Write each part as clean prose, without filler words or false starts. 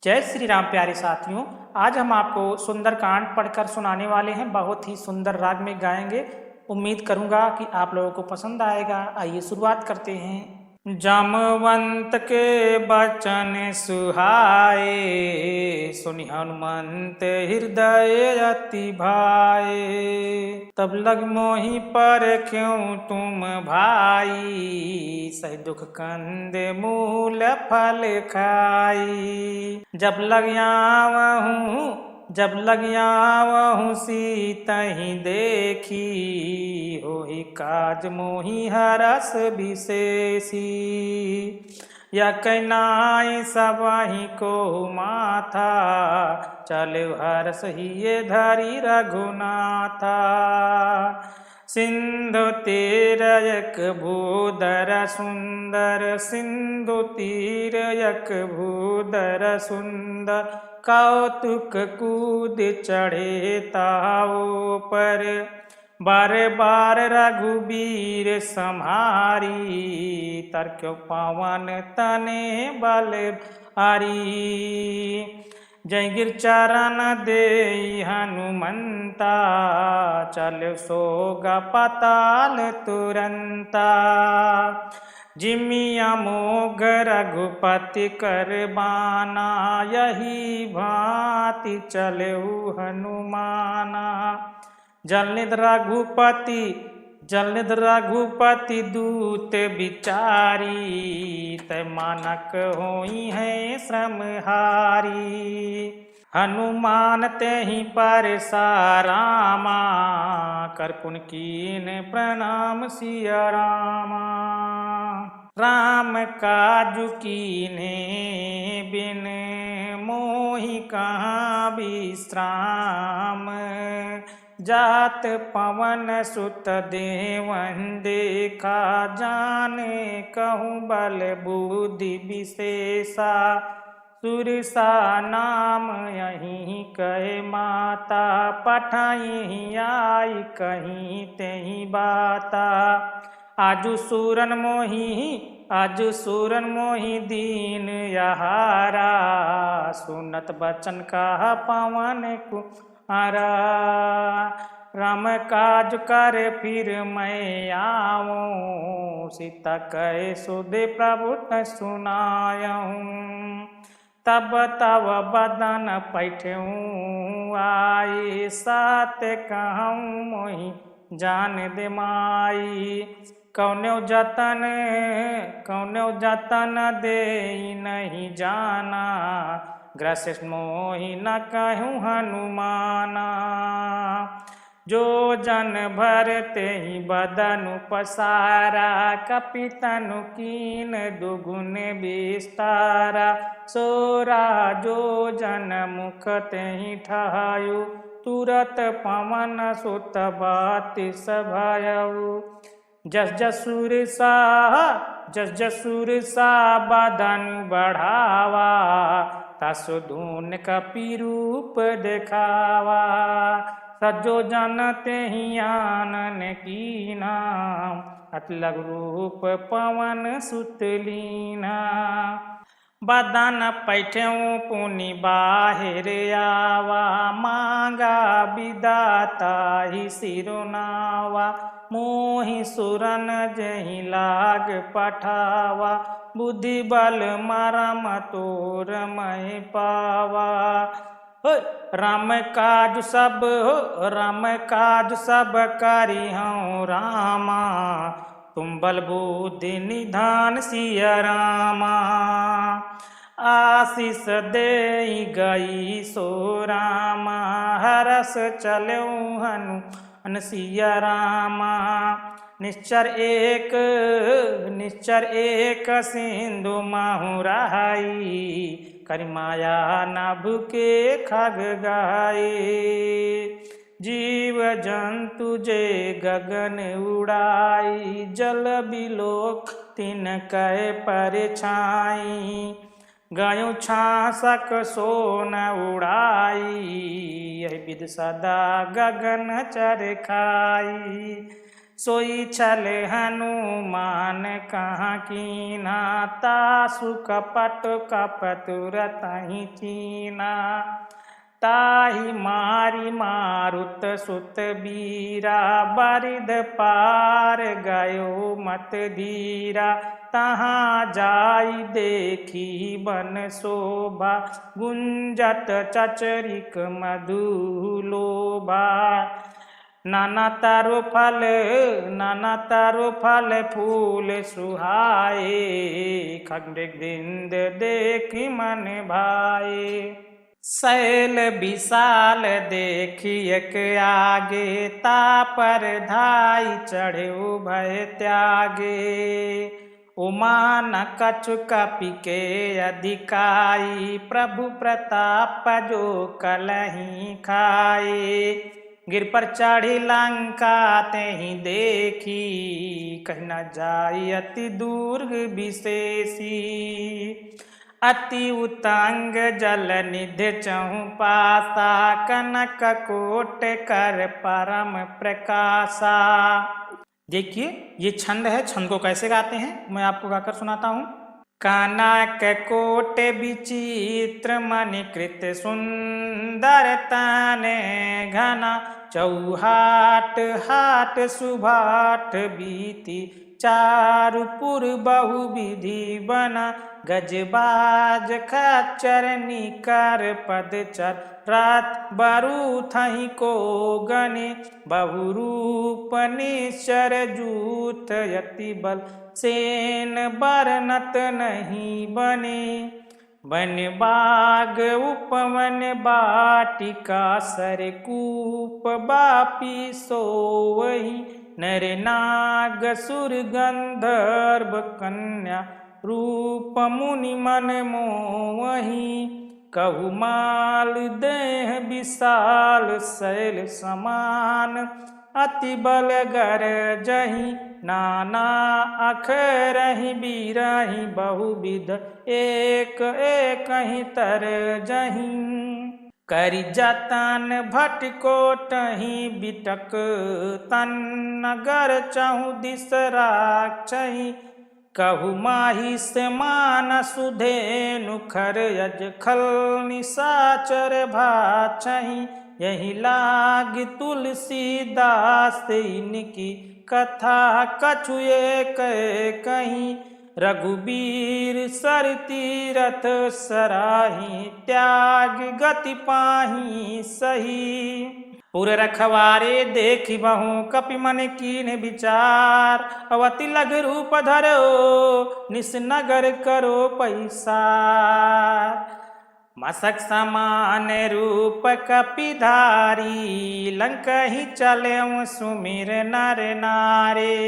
जय श्री राम प्यारे साथियों। आज हम आपको सुंदरकांड पढ़कर सुनाने वाले हैं। बहुत ही सुंदर राग में गाएंगे। उम्मीद करूंगा कि आप लोगों को पसंद आएगा। आइए शुरुआत करते हैं। जामवंत के बचन सुहाए, सुनि हनुमंत हृदय अति भाए। तब लग मोहि पर क्यों तुम भाई, सही दुख कंद मूल फल खाई। जब लग आवहूँ सीतहि देखी, होहि काज मोहि हरस विशेषी। या कैनाई सबहि को माथा, चले हरस हिये धरि रघुनाथा। सिंधु तीर एक भूधर सुंदर, सिंधु तीर एक भूधर सुंदर। कौतुक कूद चढ़े ताओ पर, बार बार रघुबीर सम्हारी। तरक्यो पावन तने बल हारी। जय गिर चरण दे हनुमंता, चल सोगा पाताल तुरंता। जिमिया मोघ रघुपति कर बाना, यही भांति चलेहु हनुमाना। जलनिध रघुपति दूत बिचारी, तै मानक होई है श्रमहारी। हनुमान तेहि पर सारामा, कर पुन कीन प्रणाम सिया रामा। राम काजु कीन्हे बिन, मोहि कहाँ विश्राम। जात पवन सुत देवन देखा, जाने कहूँ बल बुद्धि विशेषा। सुरसा नाम यही कहे माता, पठाई आई कहीं तेहि बाता। आजु सूरन मोहि दीन यहारा, सुनत बचन कहा पवन कुमारा। राम काज कर फिर मैं आवूँ, सीता कहे सुधे प्रभु न सुनायूँ। तब तब बदन पैठूँ आई, सात कहूँ मोहि जान दे माई। कौन्यो जतन दे नहीं जाना, ग्रसित मोहि न कहूँ हनुमाना। जो जन भरते ही बदनु पसारा, कपितनु कीन दुगुन विस्तारा। सोरा जो जन मुख तेहि ठायु, तुरत पवन सुत बाति सभायउ। जस जसूर सा बदनु बढ़ावा, तसु धून कपि रूप देखावा। सजो जन तेहि आनन कीना, अतलग रूप पवन सुत लीना। बदन पैठ्यों पुनि बाहिर आवा, मांगा विदाता ही सिरुनावा। मोहि सुरन जहि लाग पठावा, बुद्धि बल मरम तोर मैं पावा। राम काज सब करी हूँ रामा, तुम बल बुद्धि निधान सिया रामा। आशीष दे गई सो रामा, हरस चलऊ हनुमान सिया रामा। निश्चर एक सिंधु माहु रहाई, करि माया नभ के खग गाए। जीव जंतु जे गगन उड़ाई, जल बिलोक तिन कै परछाई। गयो छासक सोन उड़ाई, यही विध सदा गगन चर खाई। सोई छल हनुमान कहाँ कीना, तासु कपट कपतुर तहि चीना। ताहि मारी मारुत सुत बीरा, बारिद पार गयो मत धीरा। तहाँ जाई देखी बन शोभा, गुंजत चचरिक मधुलोभा। नाना तारो फल फूल सुहाए, खगमृग देखी मन भाए। शैल विशाल देखियक आगे, तापर धाई चढ़े भय त्यागे। उमा न कछु कपि के अधिकाई, प्रभु प्रताप जो कलहि खाए। गिर पर चढ़ी लंका तेहि देखी, कहीं न जाई अति दुर्ग विशेषी। अति उतंग जल निधि चहु पासा, कनक कोट कर परम प्रकाशा। देखिए ये छंद है, छंद को कैसे गाते हैं मैं आपको गाकर सुनाता हूँ। कनक कोट विचित्र मणिकृत सुंदर तने घना, चौहाट हाट सुभाट बीती, चारुपुर बहुविधि बना। गजबाज खच्चर निकर पदचर, रात बरु थही को गने। बहुरूप निश्चर जूथ यति बल, सेन बरनत नहीं बने। वन बाग उपवन बाटिका, सरकूप बापी सोवही। नर नाग सुर गंधर्व कन्या, रूप मुनि मन मोवही। कहु माल देह विशाल शैल समान, अति बल गर जही। नाना अखरहि बीरहि बहुविध, एक एक ही तर जही। करि जतन भट कोटहि बिटक, तन नगर चहु दिस राक्षहि। कहु माही से मान सुधेनु, खर यज खल निशाचर भाचहि। यही लाग तुलसीदास इनकी, कथा कछु एक कहीं। रघुबीर सर तीरथ सराही, त्याग गति पाही सही। पुर रखवारे देखी बहु, कपि मन कीन विचार। अवति लग रूप धरो, निस नगर करो पैसा। मसक समान रूप कपिधारी, लंकहि चलऊ सुमिर नर नारे।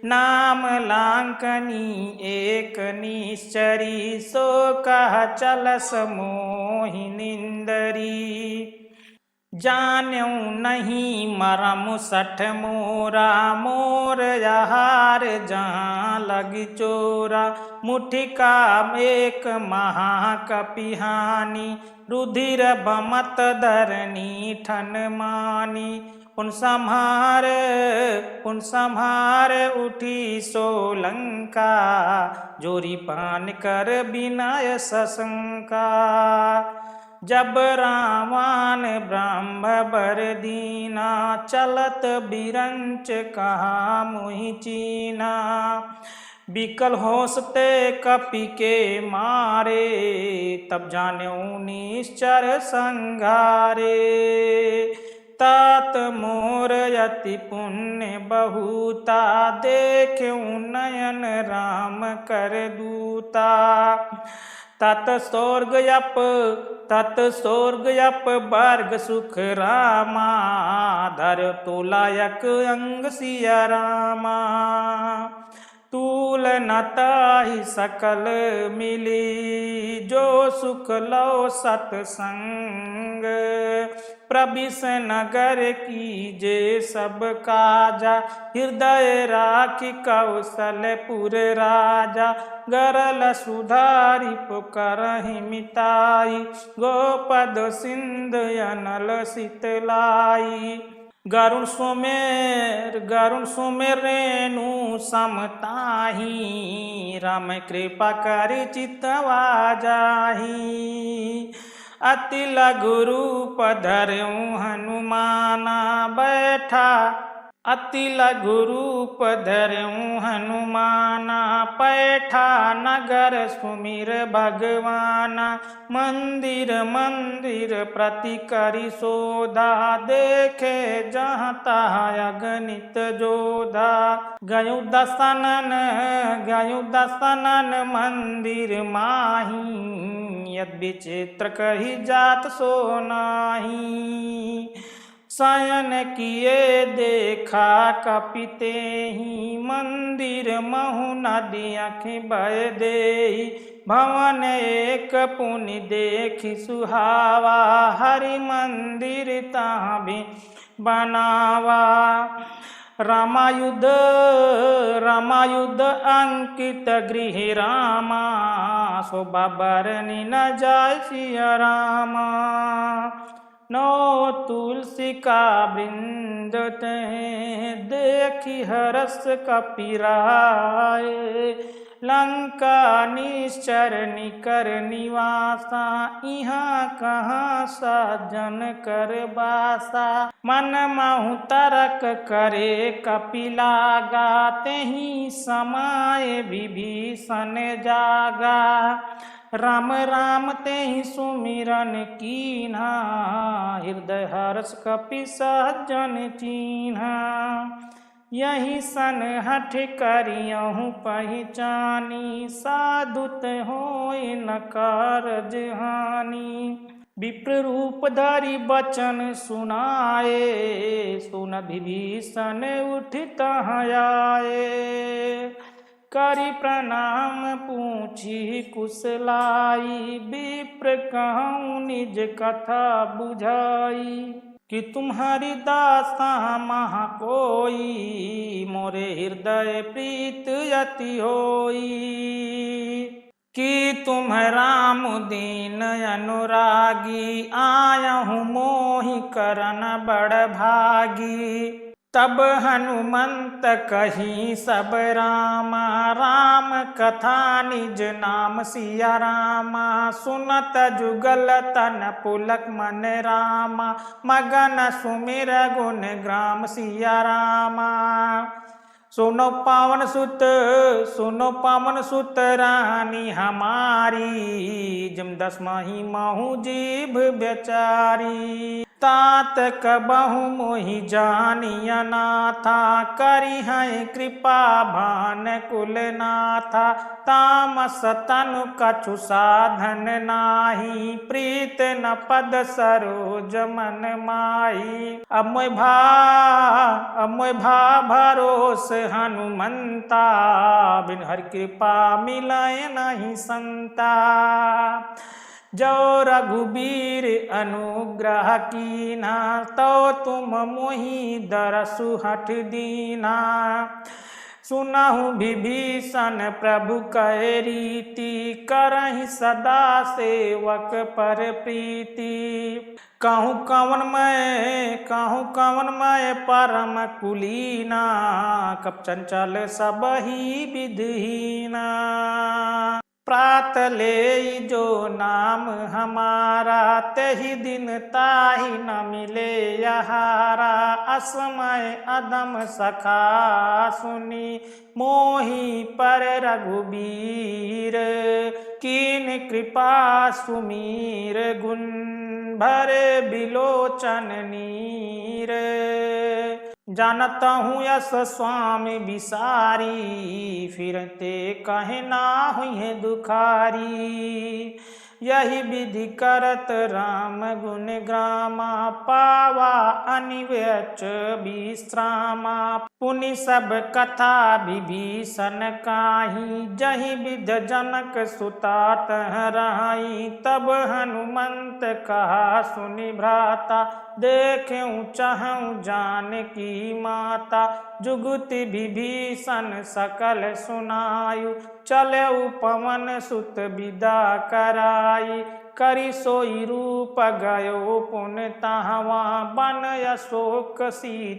नाम लांकनी एक निश्चरी, सो कह चलस मोहि निंदरी। जान्यू नहीं मरम सठ मोरा, मोर यहार जहाँ लगी चोरा। मुठिका एक महाकपिहानी, रुधिर बमत धरनी ठन मानी। पुन संहार उठी सोलंका, जोरी पान कर बिनाय सशंका। जब रावण ब्रह्मवर दीना, चलत बिरंच कहा मुहि चीना। बिकल होसते कपि के मारे, तब जान्यू निश्चर संघारे। तात मोर यति पुण्य बहुता, देख्यू नयन राम कर दूता। तत स्वर्ग यप वर्ग सुख रामा, धर तोलायक अंग सिया रामा। तूल न ताहि सकल मिली, जो सुख लो सतसंग। प्रविश नगर कीजे सब काजा, हृदय राखि कौशलपुर राजा। गरल सुधारि पुकारहि मिताई, गोपद सिंध अनल शीतलाई। गरुण सुमेर रेणु समताही, राम कृपा कर चितवा जाही। अति लघु रूप धरऊं हनुमाना बैठा, अति लघु रूप धरऊं हनुमाना पैठा, नगर सुमिर भगवाना। मंदिर मंदिर प्रति करी सोधा, देखे जहाँ तहाँ अगणित जोधा। गयु दसनन मंदिर माही, यद विचित्र कही जात सो नाही। शयन किए देखा कपिते ही, मंदिर महु नदी आँखि बह देही। भवन एक पुनि देखी सुहावा, हरि मंदिर तहाँ भी बनावा। रामायुध अंकित गृह रामा, शोभा बरनी न जाय सिया रामा। नौ तुलसी का वृंद तह, देखी हरस कपिराय। लंका निश्चर निकर निवासा, यहाँ कहाँ साजन कर बासा। मन महु तरक करे कपिलागा, तेहि समाये विभीषण जागा। राम राम तेहि सुमिरन कीन्हा, हृदय हर्ष कपि सहजन चीन्हा। यही सन हठ करियहु पहचानी, साधुत होय न कारज हानि। विप्र रूप धरि बचन सुनाए, सुन विभीषण उठ तहाँ आए। करि प्रणाम पूछी कुशलाई, विप्र कहूँ निज कथा बुझाई। कि तुम्हारी दासा महा कोई, मोरे हृदय प्रीत अति होई। कि तुम राम दीन अनुरागी, आयहु मोहि करन बड़ भागी। तब हनुमंत कही सब रामा, राम कथा निज नाम सिया रामा। सुनत जुगल तन पुलक मन रामा, मगन सुमिर गुण ग्राम सिया रामा। सुनो पावन सुत रानी हमारी, जिम 10 मही महु जीभ बेचारी। तात कबहु मोहि जानिया नाथा, करी है कृपा भान कुल नाथा। तामस तनु कछु साधन नाही, प्रीत न पद सरोज मन माही। अब मोय भा भरोस हनुमंता, बिन हरि कृपा मिलय नहीं संता। जो रघुबीर अनुग्रह कीना, तो तुम मोहि दरसु हठ दीना। सुनहु विभीषण प्रभु कहे रीति, करहि सदा सेवक पर प्रीति। कहूँ कवन मैं परम कुलीना, कप चंचल सबहि विधिहीना। प्रात ले जो नाम हमारा, तेहि दिन ताहि न मिले यहारा। असमय अदम सखा सुनी, मोहि पर रघुबीर। कीन कृपा सुमीर, गुण भरे बिलोचन नीर। जानत हूँ यस स्वामी बिसारी, फिरते कहे ना हुई दुखारी। यही विधि करत राम गुण ग्रामा, पावा अनिव्यच विश्रामा। पुनि सब कथा विभीषण काही, जहि विध जनक सुता तह रहाई। तब हनुमंत कहा सुनि भ्राता, देखें चाहूँ जानकी माता। जुगुति विभीषण सकल सुनायु, चले पवन सुत विदा कराई। करी सोई रूप गयो पुन ताहवा बन अशोक सीत